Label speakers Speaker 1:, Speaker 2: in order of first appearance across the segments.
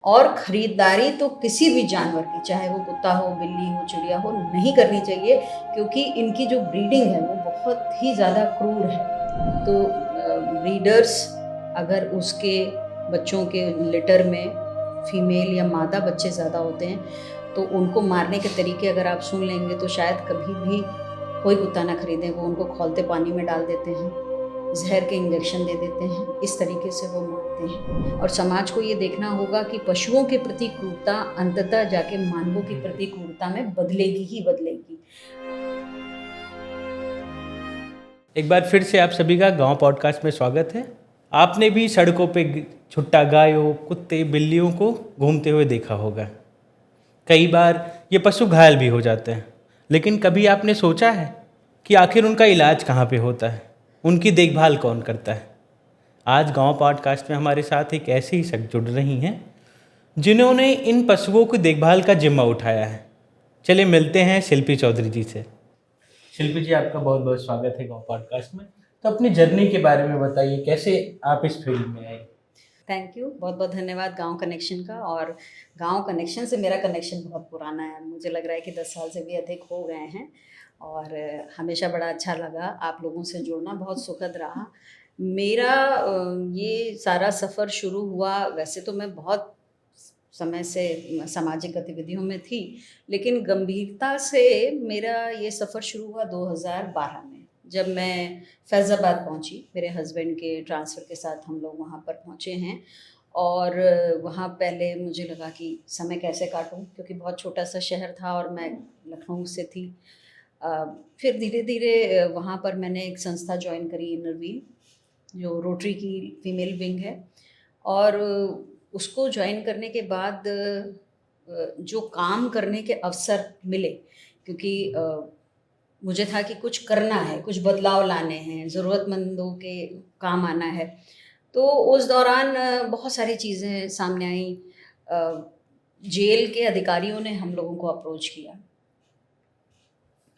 Speaker 1: और खरीदारी तो किसी भी जानवर की, चाहे वो कुत्ता हो, बिल्ली हो, चिड़िया हो, नहीं करनी चाहिए, क्योंकि इनकी जो ब्रीडिंग है वो बहुत ही ज़्यादा क्रूर है। तो ब्रीडर्स अगर उसके बच्चों के लिटर में फीमेल या मादा बच्चे ज़्यादा होते हैं, तो उनको मारने के तरीके अगर आप सुन लेंगे तो शायद कभी भी कोई कुत्ता ना खरीदें। वो उनको खौलते पानी में डाल देते हैं, जहर के इंजेक्शन दे देते हैं, इस तरीके से वो मारते हैं। और समाज को ये देखना होगा कि पशुओं के प्रति क्रूरता अंततः जाके मानवों के प्रति क्रूरता में बदलेगी ही बदलेगी।
Speaker 2: एक बार फिर से आप सभी का गांव पॉडकास्ट में स्वागत है। आपने भी सड़कों पे छुट्टा गायों, कुत्ते, बिल्लियों को घूमते हुए देखा होगा। कई बार ये पशु घायल भी हो जाते हैं, लेकिन कभी आपने सोचा है कि आखिर उनका इलाज कहाँ पे होता है, उनकी देखभाल कौन करता है? आज गांव पॉडकास्ट में हमारे साथ एक ऐसे ही शख्स जुड़ रही हैं जिन्होंने इन पशुओं की देखभाल का जिम्मा उठाया है। चलिए मिलते हैं शिल्पी चौधरी जी से। शिल्पी जी, आपका बहुत बहुत स्वागत है गांव पॉडकास्ट में। तो अपनी जर्नी के बारे में बताइए, कैसे आप इस फील्ड में आए?
Speaker 1: थैंक यू, बहुत बहुत धन्यवाद गांव कनेक्शन का। और गांव कनेक्शन से मेरा कनेक्शन बहुत पुराना है, मुझे लग रहा है कि 10 साल से भी अधिक हो गए हैं। और हमेशा बड़ा अच्छा लगा, आप लोगों से जुड़ना बहुत सुखद रहा। मेरा ये सारा सफ़र शुरू हुआ, वैसे तो मैं बहुत समय से सामाजिक गतिविधियों में थी, लेकिन गंभीरता से मेरा ये सफ़र शुरू हुआ 2012 में, जब मैं फैज़ाबाद पहुंची। मेरे हस्बैंड के ट्रांसफ़र के साथ हम लोग वहाँ पर पहुँचे हैं। और वहाँ पहले मुझे लगा कि समय कैसे काटूं, क्योंकि बहुत छोटा सा शहर था और मैं लखनऊ से थी। फिर धीरे धीरे वहाँ पर मैंने एक संस्था ज्वाइन करी, इनरव्हील, जो रोटरी की फीमेल विंग है। और उसको ज्वाइन करने के बाद जो काम करने के अवसर मिले, क्योंकि मुझे था कि कुछ करना है, कुछ बदलाव लाने हैं, ज़रूरतमंदों के काम आना है। तो उस दौरान बहुत सारी चीज़ें सामने आई। जेल के अधिकारियों ने हम लोगों को अप्रोच किया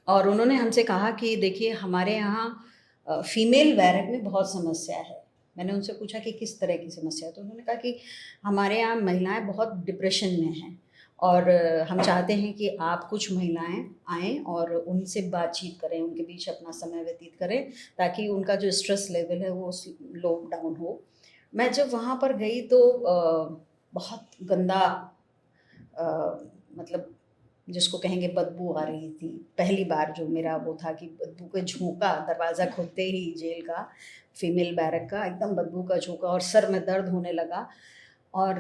Speaker 1: और उन्होंने हमसे कहा कि देखिए, हमारे यहाँ फीमेल बैरक में बहुत समस्या है। मैंने उनसे पूछा कि किस तरह की समस्या है, तो उन्होंने कहा कि हमारे यहाँ महिलाएं बहुत डिप्रेशन में हैं और हम चाहते हैं कि आप कुछ महिलाएं आएँ और उनसे बातचीत करें, उनके बीच अपना समय व्यतीत करें, ताकि उनका जो स्ट्रेस लेवल है वो लो डाउन हो। मैं जब वहाँ पर गई तो बहुत गंदा, मतलब जिसको कहेंगे बदबू आ रही थी। पहली बार जो मेरा वो था कि बदबू का झोंका, दरवाज़ा खुलते ही जेल का, फीमेल बैरक का एकदम बदबू का झोंका, और सर में दर्द होने लगा। और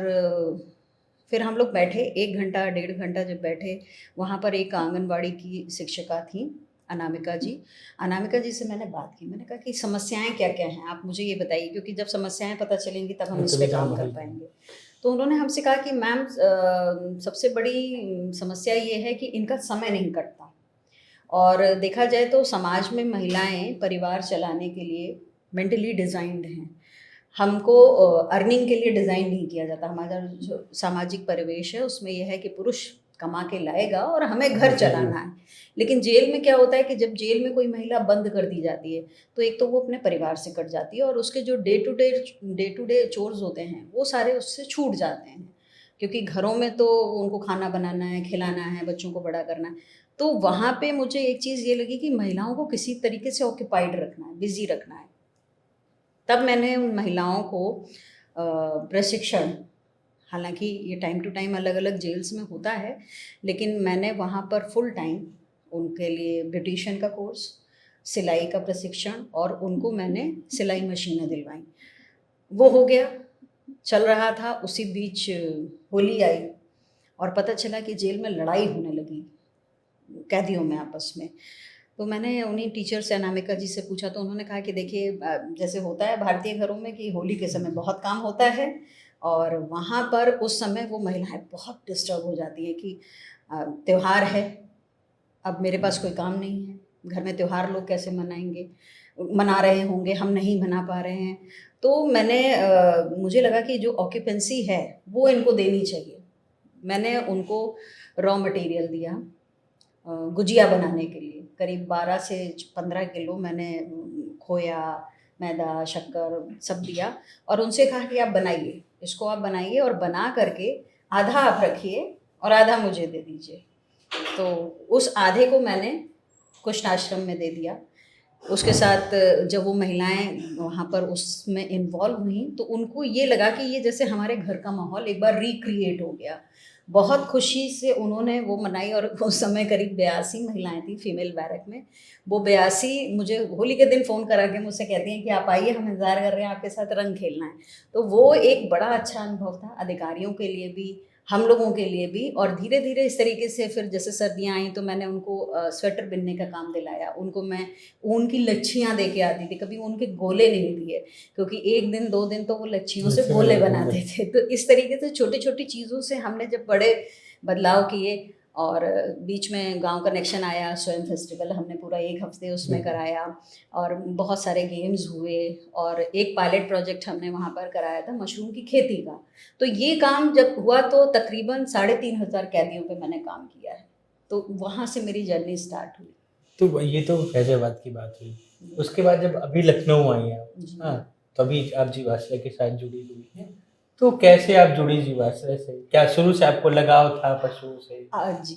Speaker 1: फिर हम लोग बैठे 1 घंटा 1.5 घंटा जब बैठे, वहाँ पर एक आंगनबाड़ी की शिक्षिका थी, अनामिका जी। अनामिका जी से मैंने बात की, मैंने कहा कि समस्याएँ क्या-क्या हैं, आप मुझे ये बताइए, क्योंकि जब समस्याएँ पता चलेंगी तब हम इस पे काम कर पाएँगे। तो उन्होंने हमसे कहा कि मैम, सबसे बड़ी समस्या ये है कि इनका समय नहीं कटता। और देखा जाए तो समाज में महिलाएं परिवार चलाने के लिए मेंटली डिज़ाइंड हैं। हमको अर्निंग के लिए डिज़ाइन नहीं किया जाता। हमारा जो सामाजिक परिवेश है उसमें यह है कि पुरुष कमा के लाएगा और हमें घर चलाना है। लेकिन जेल में क्या होता है कि जब जेल में कोई महिला बंद कर दी जाती है, तो एक तो वो अपने परिवार से कट जाती है और उसके जो डे टू डे चोर्स होते हैं वो सारे उससे छूट जाते हैं, क्योंकि घरों में तो उनको खाना बनाना है, खिलाना है, बच्चों को बड़ा करना है। तो वहाँ पे मुझे एक चीज़ ये लगी कि महिलाओं को किसी तरीके से ऑक्यूपाइड रखना है, बिज़ी रखना है। तब मैंने उन महिलाओं को प्रशिक्षण, हालाँकि ये टाइम टू टाइम अलग-अलग जेल्स में होता है, लेकिन मैंने वहाँ पर फुल टाइम उनके लिए ब्यूटिशियन का कोर्स, सिलाई का प्रशिक्षण, और उनको मैंने सिलाई मशीनें दिलवाईं। वो हो गया, चल रहा था। उसी बीच होली आई और पता चला कि जेल में लड़ाई होने लगी कैदियों में आपस में। तो मैंने उन्हीं टीचर से, अनामिका जी से पूछा, तो उन्होंने कहा कि देखिए, जैसे होता है भारतीय घरों में कि होली के समय बहुत काम होता है, और वहाँ पर उस समय वो महिलाएं बहुत डिस्टर्ब हो जाती हैं कि त्योहार है, अब मेरे पास कोई काम नहीं है, घर में त्योहार लोग कैसे मनाएंगे, मना रहे होंगे, हम नहीं मना पा रहे हैं। तो मैंने मुझे लगा कि जो ऑक्यूपेंसी है वो इनको देनी चाहिए। मैंने उनको रॉ मटेरियल दिया गुजिया बनाने के लिए। करीब 12 से 15 किलो मैंने खोया, मैदा, शक्कर सब दिया और उनसे कहा कि आप बनाइए, इसको आप बनाइए और बना करके आधा आप रखिए और आधा मुझे दे दीजिए। तो उस आधे को मैंने कुष्ठ आश्रम में दे दिया। उसके साथ जब वो महिलाएं वहाँ पर उसमें इन्वॉल्व हुई तो उनको ये लगा कि ये जैसे हमारे घर का माहौल एक बार रिक्रिएट हो गया। बहुत खुशी से उन्होंने वो मनाई और उस समय करीब 82 महिलाएं थी फीमेल बैरक में। वो 82 मुझे होली के दिन फ़ोन करा के मुझसे कहती हैं कि आप आइए, हम इंतज़ार कर रहे हैं, आपके साथ रंग खेलना है। तो वो एक बड़ा अच्छा अनुभव था, अधिकारियों के लिए भी, हम लोगों के लिए भी। और धीरे धीरे इस तरीके से फिर जैसे सर्दियाँ आई तो मैंने उनको स्वेटर बिनने का काम दिलाया, उनको मैं ऊन की लच्छियाँ दे के आती थी, कभी ऊन के गोले नहीं दिए, क्योंकि 1 दिन 2 दिन तो वो लच्छियों से गोले बनाते थे। तो इस तरीके से छोटी छोटी चीज़ों से हमने जब बड़े बदलाव किए। और बीच में गांव कनेक्शन आया, स्वयं फेस्टिवल हमने पूरा 1 हफ्ते उसमें कराया और बहुत सारे गेम्स हुए। और एक पायलट प्रोजेक्ट हमने वहाँ पर कराया था मशरूम की खेती का। तो ये काम जब हुआ तो तकरीबन 3,500 कैदियों पे मैंने काम किया है। तो वहाँ से मेरी जर्नी स्टार्ट हुई।
Speaker 2: तो ये तो फैजाबाद की बात हुई। उसके बाद जब अभी लखनऊ आई हैं आप,
Speaker 1: जी।
Speaker 2: हाँ, तो अभी आप जीवाश्रय के साथ जुड़ी हुई हैं। तो कैसे आप जुड़ी जीवाश्रय से? क्या शुरू से आपको लगाव था पशुओं से?
Speaker 1: जी।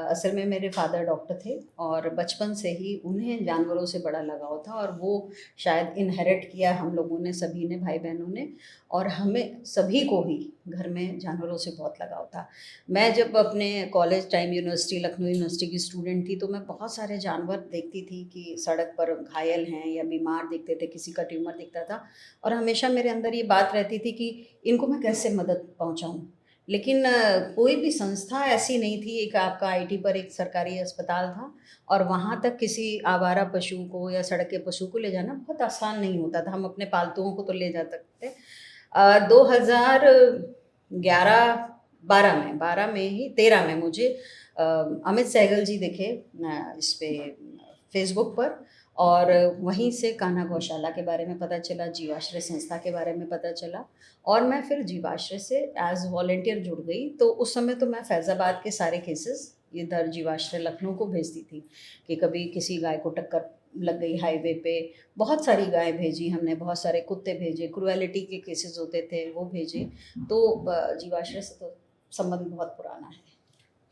Speaker 1: असल में मेरे फादर डॉक्टर थे और बचपन से ही उन्हें जानवरों से बड़ा लगाव था और वो शायद इनहेरिट किया हम लोगों ने, सभी ने, भाई बहनों ने। और हमें सभी को ही घर में जानवरों से बहुत लगाव था। मैं जब अपने college time university, Lucknow university की स्टूडेंट थी तो मैं बहुत सारे जानवर देखती थी कि सड़क पर घायल हैं या बीमार दिखते थे, किसी का ट्यूमर दिखता था। और हमेशा मेरे अंदर ये बात रहती थी कि इनको मैं कैसे मदद पहुंचाऊं। लेकिन कोई भी संस्था ऐसी नहीं थी। एक आपका आईटी पर एक सरकारी अस्पताल था और वहाँ तक किसी आवारा पशु को या सड़क के पशु को ले जाना बहुत आसान नहीं होता था। हम अपने पालतुओं को तो ले जा सकते थे। 2011 12 में ही 13 में मुझे अमित सहगल जी दिखे इस पे फेसबुक पर। और वहीं से कान्हा गौशाला के बारे में पता चला, जीवाश्रय संस्था के बारे में पता चला और मैं फिर जीवाश्रय से एज वॉलंटियर जुड़ गई। तो उस समय तो मैं फैज़ाबाद के सारे केसेस इधर जीवाश्रय लखनऊ को भेजती थी कि कभी किसी गाय को टक्कर लग गई हाईवे पे, बहुत सारी गाय भेजी हमने, बहुत सारे कुत्ते भेजे, क्रुएलिटी के केसेस होते थे वो भेजे। तो जीवाश्रय से तो संबंध बहुत पुराना है।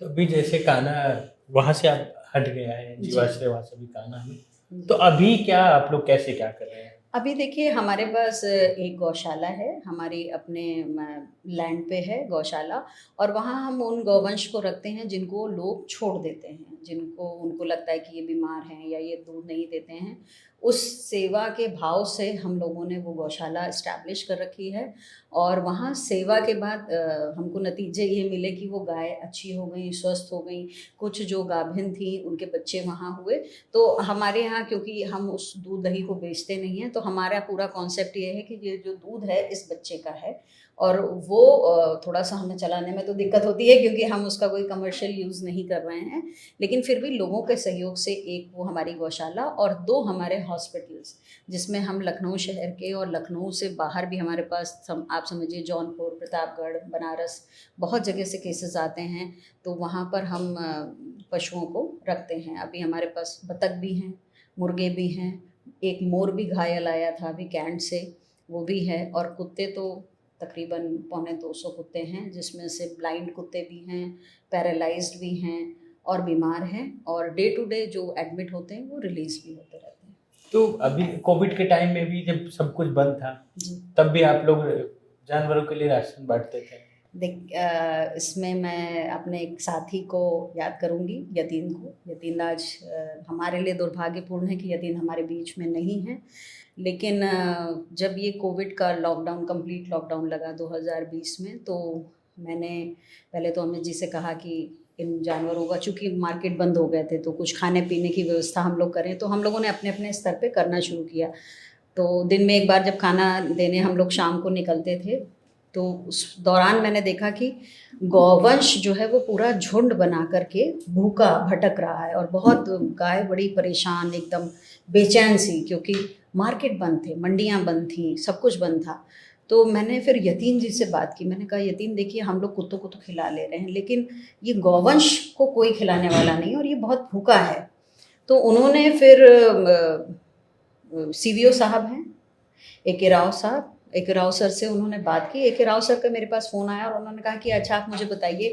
Speaker 2: तो अभी जैसे कान्हा वहाँ से आप हट गया है, जीवाश्रय वहाँ से भी कान्हा में, तो अभी क्या आप लोग कैसे क्या कर रहे हैं?
Speaker 1: अभी देखिए हमारे पास एक गौशाला है, हमारी अपने लैंड पे है गौशाला। और वहाँ हम उन गौवंश को रखते हैं जिनको लोग छोड़ देते हैं, जिनको उनको लगता है कि ये बीमार हैं या ये दूध नहीं देते हैं। उस सेवा के भाव से हम लोगों ने वो गौशाला इस्टेब्लिश कर रखी है। और वहाँ सेवा के बाद हमको नतीजे ये मिले कि वो गाय अच्छी हो गई, स्वस्थ हो गई। कुछ जो गाभिन थी उनके बच्चे वहाँ हुए। तो हमारे यहाँ क्योंकि हम उस दूध दही को बेचते नहीं हैं तो हमारा पूरा कॉन्सेप्ट ये है कि ये जो दूध है इस बच्चे का है। और वो थोड़ा सा हमें चलाने में तो दिक्कत होती है क्योंकि हम उसका कोई कमर्शियल यूज़ नहीं कर रहे हैं। लेकिन फिर भी लोगों के सहयोग से एक वो हमारी गौशाला और 2 हमारे हॉस्पिटल्स, जिसमें हम लखनऊ शहर के और लखनऊ से बाहर भी हमारे पास आप समझिए जौनपुर, प्रतापगढ़, बनारस, बहुत जगह से केसेस आते हैं। तो वहाँ पर हम पशुओं को रखते हैं। अभी हमारे पास बतख भी हैं, मुर्गे भी हैं, एक मोर भी घायल आया था अभी कैंट से, वो भी है। और कुत्ते तो तकरीबन 250 कुत्ते हैं, जिसमें से ब्लाइंड कुत्ते भी हैं, पैरालाइज्ड भी हैं और बीमार हैं। और डे टू डे जो एडमिट होते हैं वो रिलीज़ भी होते रहते हैं।
Speaker 2: तो अभी कोविड के टाइम में भी जब सब कुछ बंद था,
Speaker 1: जी।
Speaker 2: तब भी आप लोग जानवरों के लिए राशन बांटते थे?
Speaker 1: देख इसमें मैं अपने एक साथी को याद करूँगी, यतीन को। यतीन आज हमारे लिए दुर्भाग्यपूर्ण है कि यतीन हमारे बीच में नहीं है। लेकिन जब ये कोविड का लॉकडाउन, कंप्लीट लॉकडाउन लगा 2020 में, तो मैंने पहले तो अमित जी से कहा कि इन जानवरों का, चूँकि मार्केट बंद हो गए थे, तो कुछ खाने पीने की व्यवस्था हम लोग करें। तो हम लोगों ने अपने अपने स्तर पे करना शुरू किया। तो दिन में एक बार जब खाना देने हम लोग शाम को निकलते थे, तो उस दौरान मैंने देखा कि गौवंश जो है वो पूरा झुंड बना करके भूखा भटक रहा है। और बहुत गाय बड़ी परेशान, एकदम बेचैन सी, क्योंकि मार्केट बंद थे, मंडियाँ बंद थी, सब कुछ बंद था। तो मैंने फिर यतीन जी से बात की। मैंने कहा यतीन देखिए, हम लोग कुत्तों को तो खिला ले रहे हैं लेकिन ये गौवंश को कोई खिलाने वाला नहीं और ये बहुत भूखा है। तो उन्होंने फिर सीवीओ साहब हैं, ए के राव साहब, ए.के. राव सर से उन्होंने बात की। ए.के. राव सर का मेरे पास फ़ोन आया और उन्होंने कहा कि अच्छा आप मुझे बताइए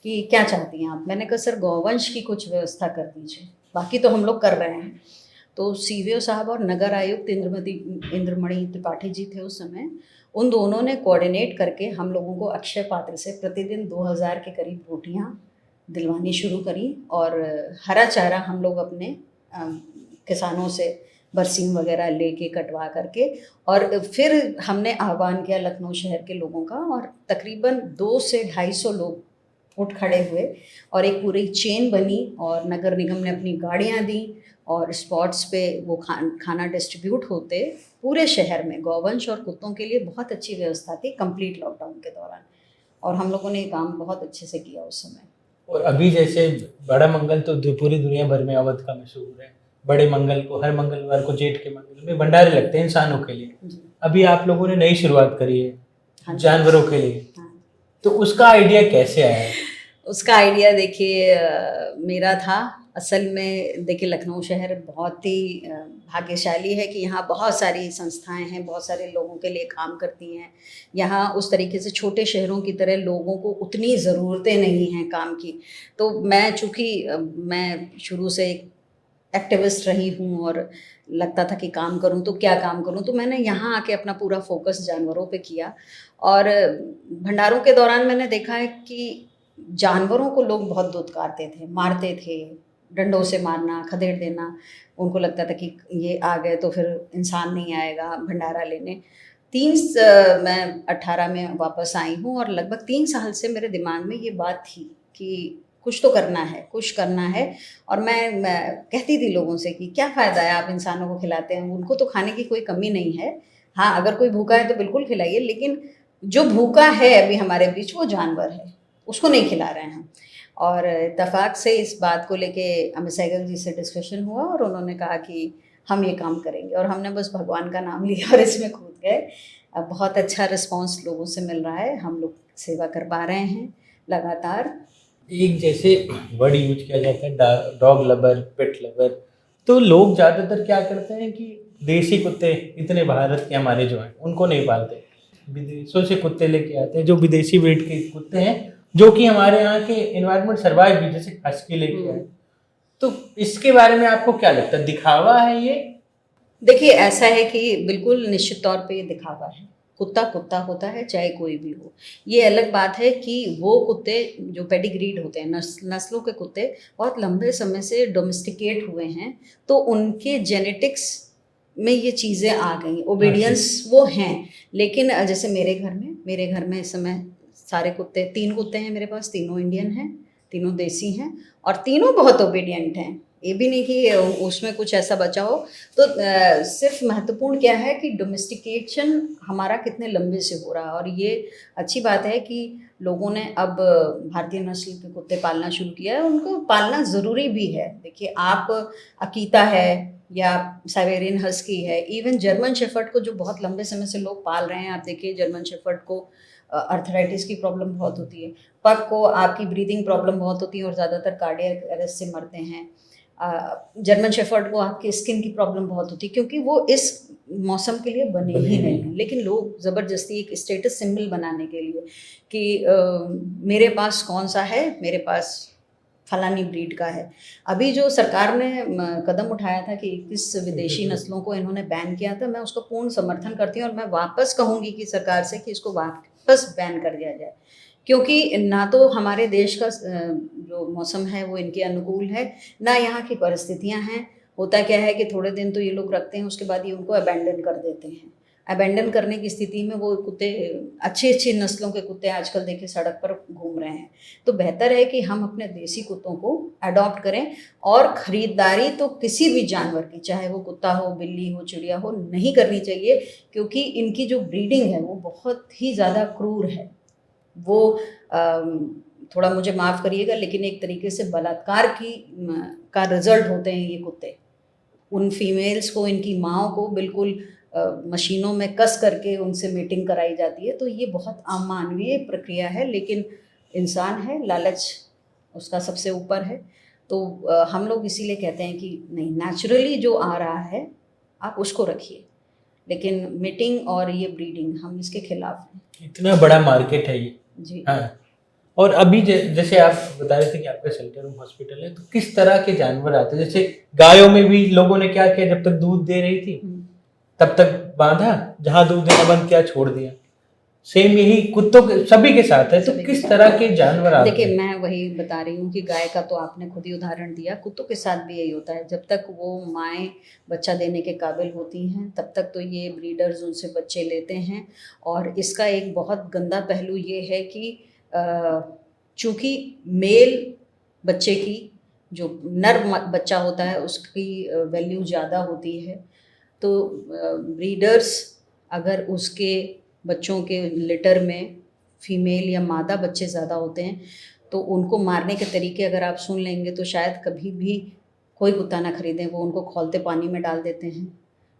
Speaker 1: कि क्या चाहती हैं आप? मैंने कहा सर गौवंश की कुछ व्यवस्था कर दीजिए, बाकी तो हम लोग कर रहे हैं। तो सीवीओ साहब और नगर आयुक्त इंद्रमणि त्रिपाठी जी थे उस समय, उन दोनों ने कोऑर्डिनेट करके हम लोगों को अक्षय पात्र से प्रतिदिन 2000 के करीब रोटियां दिलवानी शुरू करी और हरा चारा हम लोग अपने किसानों से बरसीम वगैरह लेके कटवा करके, और फिर हमने आह्वान किया लखनऊ शहर के लोगों का, और तकरीबन 200 से 250 लोग उठ खड़े हुए और एक पूरी चेन बनी और नगर निगम ने अपनी गाड़ियां दी और स्पॉट्स पे वो खाना डिस्ट्रीब्यूट होते पूरे शहर में। गौवंश और कुत्तों के लिए बहुत अच्छी व्यवस्था थी कंप्लीट लॉकडाउन के दौरान, और हम लोगों ने ये काम बहुत अच्छे से किया उस समय।
Speaker 2: और अभी जैसे बड़ा मंगल तो पूरी दुनिया भर में अवध का मशहूर है। बड़े मंगल को, हर मंगलवार को, जेठ के मंगल में भंडारे लगते हैं इंसानों के लिए। अभी आप लोगों ने नई शुरुआत करी है,
Speaker 1: हाँ,
Speaker 2: जानवरों के लिए।
Speaker 1: हाँ।
Speaker 2: तो उसका आइडिया कैसे आया?
Speaker 1: उसका आइडिया देखिए मेरा था। असल में देखिए लखनऊ शहर बहुत ही भाग्यशाली है कि यहाँ बहुत सारी संस्थाएं हैं, बहुत सारे लोगों के लिए काम करती हैं। यहाँ उस तरीके से छोटे शहरों की तरह लोगों को उतनी ज़रूरतें नहीं हैं काम की। तो मैं चूँकि मैं शुरू से एक एक्टिविस्ट रही हूँ और लगता था कि काम करूँ तो क्या काम करूँ, तो मैंने यहाँ आके अपना पूरा फोकस जानवरों पे किया। और भंडारों के दौरान मैंने देखा है कि जानवरों को लोग बहुत दुत्कारते थे, मारते थे, डंडों से मारना, खदेड़ देना। उनको लगता था कि ये आ गए तो फिर इंसान नहीं आएगा भंडारा लेने। मैं 18 में वापस आई हूँ और लगभग 3 साल से मेरे दिमाग में ये बात थी कि कुछ तो करना है, कुछ करना है। और मैं कहती थी लोगों से कि क्या फ़ायदा है, आप इंसानों को खिलाते हैं, उनको तो खाने की कोई कमी नहीं है। हाँ, अगर कोई भूखा है तो बिल्कुल खिलाइए, लेकिन जो भूखा है अभी हमारे बीच वो जानवर है, उसको नहीं खिला रहे हैं हम। और इत्तेफाक से इस बात को लेके अमित सहगल जी से डिस्कशन हुआ और उन्होंने कहा कि हम ये काम करेंगे, और हमने बस भगवान का नाम लिया और इसमें कूद गए। अब बहुत अच्छा रिस्पांस लोगों से मिल रहा है, हम लोग सेवा कर पा रहे हैं लगातार।
Speaker 2: एक जैसे वर्ड यूज किया जाता है डॉग लवर, पेट लवर, तो लोग ज़्यादातर क्या करते हैं कि देसी कुत्ते इतने भारत के हमारे जो हैं उनको नहीं पालते, विदेशों से कुत्ते लेके आते हैं जो विदेशी ब्रीड के कुत्ते हैं, जो कि हमारे यहाँ के एनवायरनमेंट सर्वाइव भी, जैसे हस्की लेके आए। तो इसके बारे में आपको क्या लगता है, दिखावा है ये?
Speaker 1: देखिए ऐसा है कि बिल्कुल निश्चित तौर पे ये दिखावा है। कुत्ता कुत्ता होता है चाहे कोई भी हो। ये अलग बात है कि वो कुत्ते जो पेडिग्रीड होते हैं, नस्लों के कुत्ते बहुत लंबे समय से डोमेस्टिकेट हुए हैं, तो उनके जेनेटिक्स में ये चीज़ें आ गई, ओबीडियंस वो हैं। लेकिन जैसे मेरे घर में इस समय सारे कुत्ते, 3 कुत्ते हैं मेरे पास, तीनों इंडियन हैं, तीनों देसी हैं और तीनों बहुत ओबीडियंट हैं। ये भी नहीं कि उसमें कुछ ऐसा बचा हो। तो सिर्फ महत्वपूर्ण क्या है कि डोमेस्टिकेशन हमारा कितने लंबे से हो रहा है, और ये अच्छी बात है कि लोगों ने अब भारतीय नस्ल के कुत्ते पालना शुरू किया है। उनको पालना ज़रूरी भी है। देखिए आप अकीता है या साइबेरियन हस्की है, इवन जर्मन शेफर्ड को जो बहुत लंबे समय से लोग पाल रहे हैं, आप देखिए जर्मन शेफर्ड को अर्थराइटिस की प्रॉब्लम बहुत होती है, पग को आपकी ब्रीदिंग प्रॉब्लम बहुत होती है और ज़्यादातर कार्डियक अरेस्ट से मरते हैं। जर्मन शेफर्ड को आपकी स्किन की प्रॉब्लम बहुत होती है, क्योंकि वो इस मौसम के लिए बने ही नहीं हैं। लेकिन लोग ज़बरदस्ती एक स्टेटस सिंबल बनाने के लिए कि मेरे पास कौन सा है, मेरे पास फलानी ब्रीड का है। अभी जो सरकार ने कदम उठाया था कि 21 विदेशी नस्लों को इन्होंने बैन किया था, मैं उसका पूर्ण समर्थन करती हूँ और मैं वापस कहूँगी कि सरकार से कि इसको वापस बैन कर दिया जाए, क्योंकि ना तो हमारे देश का जो मौसम है वो इनके अनुकूल है, ना यहाँ की परिस्थितियाँ हैं। होता क्या है कि थोड़े दिन तो ये लोग रखते हैं, उसके बाद ये उनको अबैंडन कर देते हैं। अबैंडन करने की स्थिति में वो कुत्ते, अच्छी अच्छी नस्लों के कुत्ते आजकल देखिए सड़क पर घूम रहे हैं। तो बेहतर है कि हम अपने देसी कुत्तों को अडॉप्ट करें, और ख़रीदारी तो किसी भी जानवर की, चाहे वो कुत्ता हो, बिल्ली हो, चिड़िया हो, नहीं करनी चाहिए, क्योंकि इनकी जो ब्रीडिंग है वो बहुत ही ज़्यादा क्रूर है। वो थोड़ा मुझे माफ़ करिएगा, लेकिन एक तरीके से बलात्कार का रिजल्ट होते हैं ये कुत्ते। उन फीमेल्स को, इनकी माँओं को बिल्कुल मशीनों में कस करके उनसे मीटिंग कराई जाती है। तो ये बहुत अमानवीय प्रक्रिया है, लेकिन इंसान है, लालच उसका सबसे ऊपर है। तो हम लोग इसीलिए कहते हैं कि नहीं, नेचुरली जो आ रहा है आप उसको रखिए। लेकिन मीटिंग और ये ब्रीडिंग हम इसके खिलाफ हैं।
Speaker 2: इतना बड़ा मार्केट है ये।
Speaker 1: जी।
Speaker 2: हाँ, और अभी जैसे आप बता रहे थे कि आपका शेल्टर होम हॉस्पिटल है, तो किस तरह के जानवर आते हैं? जैसे गायों में भी लोगों ने क्या किया, जब तक दूध दे रही थी तब तक बांधा, जहां दूध देना बंद किया छोड़ दिया। सेम यही कुत्तों के सभी के साथ है। तो
Speaker 1: सभी के
Speaker 2: किस
Speaker 1: साथ।
Speaker 2: तरह के जानवर आते
Speaker 1: देखिए,
Speaker 2: हैं?
Speaker 1: मैं वही बता रही हूँ कि गाय का तो आपने खुद ही उदाहरण दिया, कुत्तों के साथ भी यही होता है। जब तक वो माएँ बच्चा देने के काबिल होती हैं तब तक तो ये ब्रीडर्स उनसे बच्चे लेते हैं। और इसका एक बहुत गंदा पहलू ये है कि चूँकि मेल बच्चे की, जो नर बच्चा होता है उसकी वैल्यू ज़्यादा होती है, तो ब्रीडर्स अगर उसके बच्चों के लिटर में फीमेल या मादा बच्चे ज़्यादा होते हैं तो उनको मारने के तरीके अगर आप सुन लेंगे तो शायद कभी भी कोई कुत्ता ना खरीदें। वो उनको खौलते पानी में डाल देते हैं,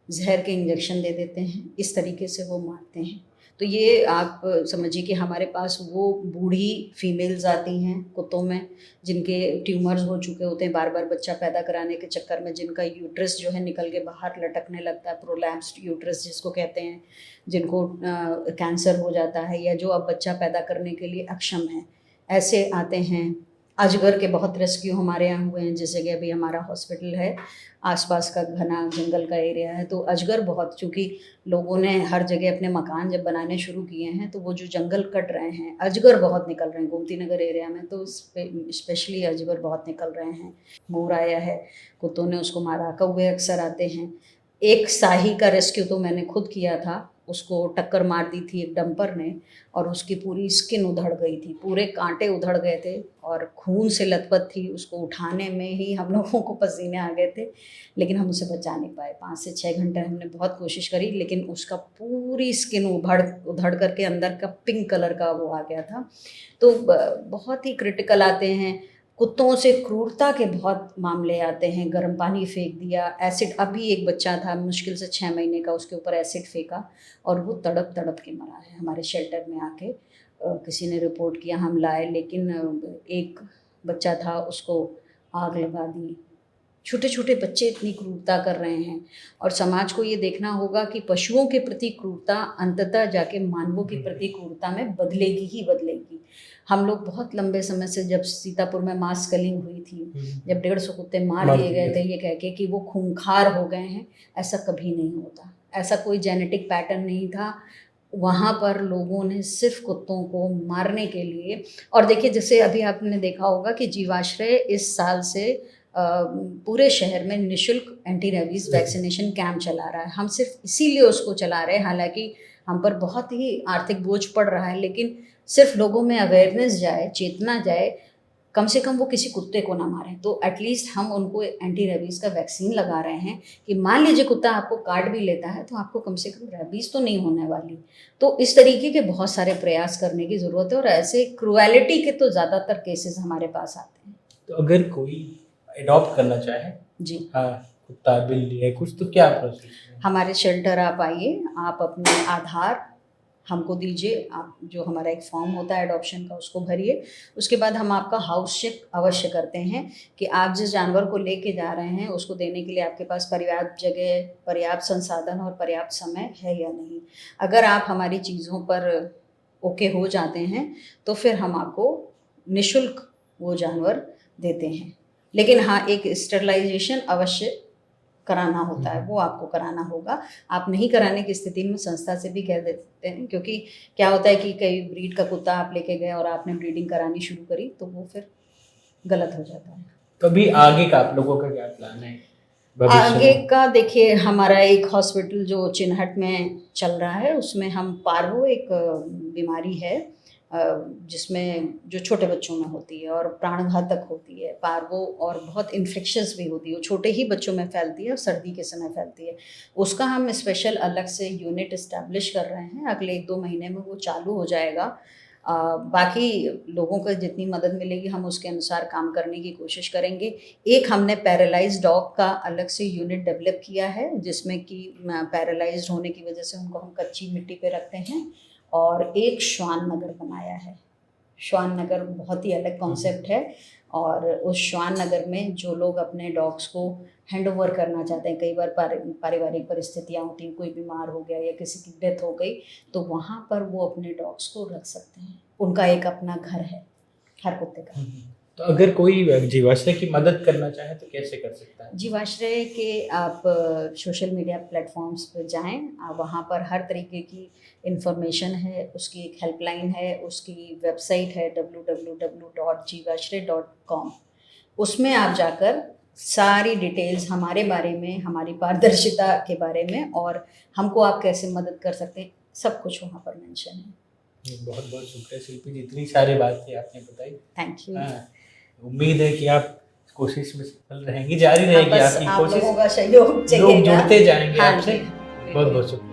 Speaker 1: जहर के इंजेक्शन दे देते हैं, इस तरीके से वो मारते हैं। तो ये आप समझिए कि हमारे पास वो बूढ़ी फीमेल्स आती हैं कुत्तों में जिनके ट्यूमर्स हो चुके होते हैं बार बार बच्चा पैदा कराने के चक्कर में, जिनका यूट्रस जो है निकल के बाहर लटकने लगता है, प्रोलैप्स्ड यूट्रस जिसको कहते हैं, जिनको कैंसर हो जाता है या जो अब बच्चा पैदा करने के लिए अक्षम है, ऐसे आते हैं। अजगर के बहुत रेस्क्यू हमारे यहाँ हुए हैं। जिस जगह अभी हमारा हॉस्पिटल है आसपास का घना जंगल का एरिया है, तो अजगर बहुत, चूँकि लोगों ने हर जगह अपने मकान जब बनाने शुरू किए हैं तो वो जो जंगल कट रहे हैं, अजगर बहुत निकल रहे हैं गोमती नगर एरिया में, तो स्पेशली अजगर बहुत निकल रहे हैं। मोर आया है, कुत्तों ने उसको मारा, कौवे अक्सर आते हैं। एक शाही का रेस्क्यू तो मैंने खुद किया था, उसको टक्कर मार दी थी एक डंपर ने और उसकी पूरी स्किन उधड़ गई थी, पूरे कांटे उधड़ गए थे और खून से लथपथ थी। उसको उठाने में ही हम लोगों को पसीने आ गए थे, लेकिन हम उसे बचा नहीं पाए। 5 से 6 घंटे हमने बहुत कोशिश करी, लेकिन उसका पूरी स्किन उधड़ करके अंदर का पिंक कलर का वो आ गया था। तो बहुत ही क्रिटिकल आते हैं। कुत्तों से क्रूरता के बहुत मामले आते हैं, गर्म पानी फेंक दिया, एसिड। अभी एक बच्चा था मुश्किल से 6 महीने का, उसके ऊपर एसिड फेंका और वो तड़प तड़प के मरा है हमारे शेल्टर में आके। किसी ने रिपोर्ट किया, हम लाए, लेकिन एक बच्चा था उसको आग लगा दी। छोटे छोटे बच्चे इतनी क्रूरता कर रहे हैं और समाज को ये देखना होगा कि पशुओं के प्रति क्रूरता अंततः जाके मानवों के प्रति क्रूरता में बदलेगी ही बदलेगी। हम लोग बहुत लंबे समय से, जब सीतापुर में मास कलिंग हुई थी, जब 150 कुत्ते मार दिए गए थे ये कह के कि वो खूंखार हो गए हैं, ऐसा कभी नहीं होता। ऐसा कोई जेनेटिक पैटर्न नहीं था। वहाँ पर लोगों ने सिर्फ कुत्तों को मारने के लिए, और देखिए जैसे अभी आपने देखा होगा कि जीवाश्रय इस साल से पूरे शहर में निःशुल्क एंटी रेबीज़ वैक्सीनेशन कैंप चला रहा है। हम सिर्फ इसीलिए उसको चला रहे हैं, हालांकि हम पर बहुत ही आर्थिक बोझ पड़ रहा है, लेकिन सिर्फ लोगों में अवेयरनेस जाए, चेतना जाए, कम से कम वो किसी कुत्ते को ना मारें। तो एटलीस्ट हम उनको एंटी रेबीज़ का वैक्सीन लगा रहे हैं कि मान लीजिए कुत्ता आपको काट भी लेता है तो आपको कम से कम रेबीज़ तो नहीं होने वाली। तो इस तरीके के बहुत सारे प्रयास करने की ज़रूरत है और ऐसे क्रुएलिटी के तो ज़्यादातर केसेस हमारे पास आते हैं।
Speaker 2: तो अगर कोई अडॉप्ट करना चाहे,
Speaker 1: जी
Speaker 2: हाँ, कुत्ता बिल्ली है कुछ, तो क्या प्रोसेस है?
Speaker 1: हमारे शेल्टर आप आइए, आप अपने आधार हमको दीजिए, आप जो हमारा एक फॉर्म होता है एडॉप्शन का उसको भरिए। उसके बाद हम आपका हाउस चेक अवश्य करते हैं कि आप जिस जानवर को लेके जा रहे हैं उसको देने के लिए आपके पास पर्याप्त जगह, पर्याप्त संसाधन और पर्याप्त समय है या नहीं। अगर आप हमारी चीज़ों पर ओके हो जाते हैं तो फिर हम आपको निःशुल्क वो जानवर देते हैं। लेकिन हाँ, एक स्टरलाइजेशन अवश्य कराना होता है, वो आपको कराना होगा। आप नहीं कराने की स्थिति में संस्था से भी कह देते हैं, क्योंकि क्या होता है कि कई ब्रीड का कुत्ता आप लेके गए और आपने ब्रीडिंग करानी शुरू करी तो वो फिर गलत हो जाता है।
Speaker 2: तो अभी आगे का आप लोगों का क्या प्लान है भविष्य
Speaker 1: आगे
Speaker 2: में?
Speaker 1: का देखिए, हमारा एक हॉस्पिटल जो चिन्हट में चल रहा है उसमें हम पार्वो, एक बीमारी है जिसमें जो छोटे बच्चों में होती है और प्राणघातक होती है पार्वो, और बहुत इन्फेक्शस भी होती है, वो छोटे ही बच्चों में फैलती है और सर्दी के समय फैलती है। उसका हम स्पेशल अलग से यूनिट इस्टेब्लिश कर रहे हैं, अगले 1-2 महीने में वो चालू हो जाएगा। बाकी लोगों को जितनी मदद मिलेगी हम उसके अनुसार काम करने की कोशिश करेंगे। एक हमने पैरालाइज्ड डॉग का अलग से यूनिट डेवलप किया है, जिसमें कि पैरालाइज्ड होने की वजह से उनको हम कच्ची मिट्टी पे रखते हैं, और एक श्वान नगर बनाया है। श्वान नगर बहुत ही अलग कॉन्सेप्ट है, और उस श्वान नगर में जो लोग अपने डॉग्स को हैंड ओवर करना चाहते हैं, कई बार पारिवारिक परिस्थितियाँ होती हैं, कोई बीमार हो गया या किसी की डेथ हो गई, तो वहाँ पर वो अपने डॉग्स को रख सकते हैं। उनका एक अपना घर है हर कुत्ते का।
Speaker 2: तो अगर कोई जीवाश्रय की मदद करना चाहे तो कैसे कर सकता है?
Speaker 1: जीवाश्रय के आप सोशल मीडिया प्लेटफॉर्म्स पर जाएं, वहाँ पर हर तरीके की इन्फॉर्मेशन है, उसकी एक हेल्पलाइन है, उसकी वेबसाइट है www.jeevashray.com। उसमें आप जाकर सारी डिटेल्स हमारे बारे में, हमारी पारदर्शिता के बारे में, और हमको आप कैसे मदद कर सकते हैं, सब कुछ वहाँ पर मेंशन है।
Speaker 2: बहुत बहुत शुक्रिया शिल्पी जी, इतनी सारी बातें आपने बताई।
Speaker 1: Thank you.
Speaker 2: उम्मीद है कि आप कोशिश में सफल रहेंगी, जारी रहेगी
Speaker 1: बस
Speaker 2: आपकी
Speaker 1: आप
Speaker 2: कोशिश,
Speaker 1: लोगों का सहयोग
Speaker 2: लोग
Speaker 1: चाहिएगा।
Speaker 2: जुड़ते जाएंगे
Speaker 1: हाँ
Speaker 2: आपसे।
Speaker 1: जी,
Speaker 2: बहुत बहुत शुक्रिया।